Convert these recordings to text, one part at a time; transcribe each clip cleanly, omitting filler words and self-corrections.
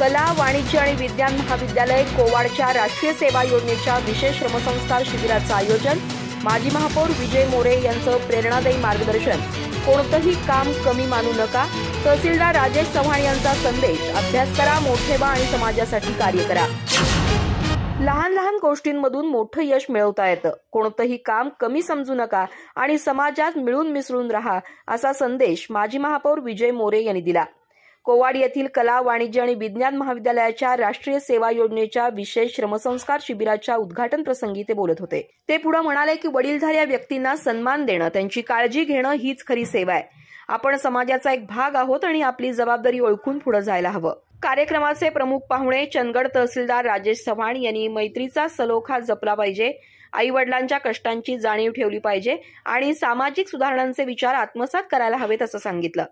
कला, वाणिज्य आणि विज्ञान महाविद्यालय कोवाडच्या राष्ट्रीय सेवा योजनेच्या विशेष श्रमसंस्कार शिबिराचं आयोजन, माजी महापौर विजय मोरे यांचं प्रेरणादायी मार्गदर्शन, कोणतंही काम कमी मानू नका, तहसीलदार राजेश चव्हाण यांचा संदेश, अभ्यास करा, मोठे व्हा आणि समाजासाठी कार्य करा. लहान लहान गोष्टींमधून मोठं यश मिळवता येतं. कोणतंही काम कमी समजू नका आणि समाजात मिळून मिसळून राहा, असा संदेश माजी महापौर विजय मोरे यांनी दिला. कोवाड येथील कला, वाणिज्य आणि विज्ञान महाविद्यालयाच्या राष्ट्रीय सेवा योजनेच्या विशेष श्रमसंस्कार शिबिराच्या उद्घाटन प्रसंगी ते बोलत होते. ते पुढे म्हणाले की वडीलधाऱ्या व्यक्तींना सन्मान देणं, त्यांची काळजी घेणं हीच खरी सेवा आहे. आपण समाजाचा एक भाग आहोत आणि आपली जबाबदारी ओळखून पुढे जायला हवं. कार्यक्रमाचे प्रमुख पाहुणे चंदगड तहसीलदार राजेश चव्हाण यांनी मैत्रीचा सलोखा जपला पाहिजे, आई वडिलांच्या कष्टांची जाणीव ठेवली पाहिजे आणि सामाजिक सुधारणांचे विचार आत्मसात करायला हवेत असं सांगितलं.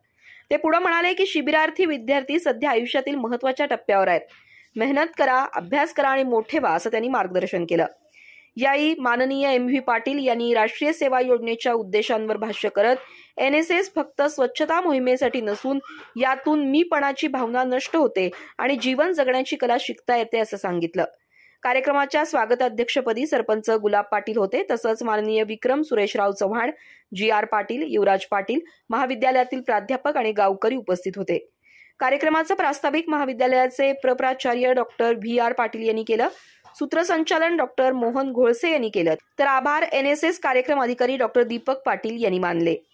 ते पुढे म्हणाले की शिबिरार्थी विद्यार्थी सध्या आयुष्यातील महत्त्वाच्या टप्प्यावर आहेत. मेहनत करा, अभ्यास करा आणि मोठे व्हा, असं त्यांनी मार्गदर्शन केलं. यावेळी माननीय एम.व्ही. पाटील यांनी राष्ट्रीय सेवा योजनेच्या उद्देशांवर भाष्य करत एनएसएस फक्त स्वच्छता मोहिमेसाठी नसून यातून मीपणाची भावना नष्ट होते आणि जीवन जगण्याची कला शिकता येते असं सांगितलं. कार्यक्रमाच्या स्वागताध्यक्षपदी सरपंच गुलाब पाटील होते. तसंच माननीय विक्रम सुरेशराव चव्हाण, जी.आर. पाटील, युवराज पाटील, महाविद्यालयातील प्राध्यापक आणि गावकरी उपस्थित होते. कार्यक्रमाचं प्रास्ताविक महाविद्यालयाचे प्रप्राचार्य डॉक्टर व्ही.आर. पाटील यांनी केलं. सूत्रसंचालन डॉक्टर मोहन घोळसे यांनी केलं. तर आभार एनएसएस कार्यक्रम अधिकारी डॉक्टर दीपक पाटील यांनी मानले.